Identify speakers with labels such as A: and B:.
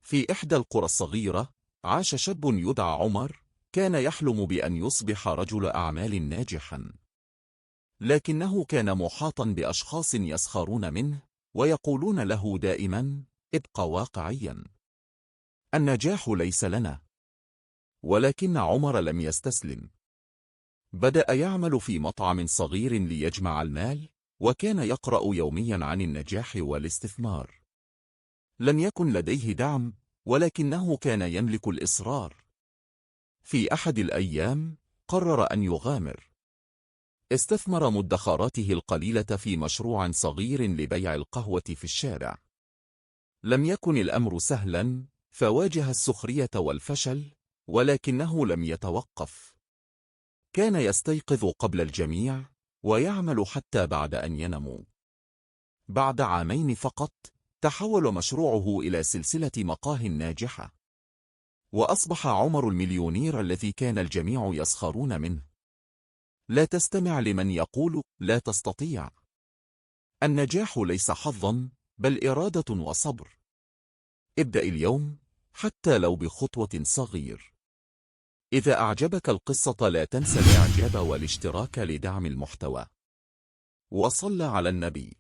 A: في إحدى القرى الصغيرة عاش شاب يدعى عمر. كان يحلم بأن يصبح رجل أعمال ناجحا، لكنه كان محاطا بأشخاص يسخرون منه ويقولون له دائما: ابق واقعيا، النجاح ليس لنا. ولكن عمر لم يستسلم. بدأ يعمل في مطعم صغير ليجمع المال، وكان يقرأ يوميا عن النجاح والاستثمار. لم يكن لديه دعم، ولكنه كان يملك الإصرار. في أحد الأيام قرر أن يغامر. استثمر مدخراته القليلة في مشروع صغير لبيع القهوة في الشارع. لم يكن الأمر سهلا، فواجه السخرية والفشل، ولكنه لم يتوقف. كان يستيقظ قبل الجميع ويعمل حتى بعد أن يناموا. بعد عامين فقط تحول مشروعه إلى سلسلة مقاه ناجحة، وأصبح عمر المليونير الذي كان الجميع يسخرون منه. لا تستمع لمن يقول لا تستطيع. النجاح ليس حظا، بل إرادة وصبر. ابدأ اليوم، حتى لو بخطوة صغير. إذا أعجبك القصة لا تنسى الإعجاب والاشتراك لدعم المحتوى. وصل على النبي.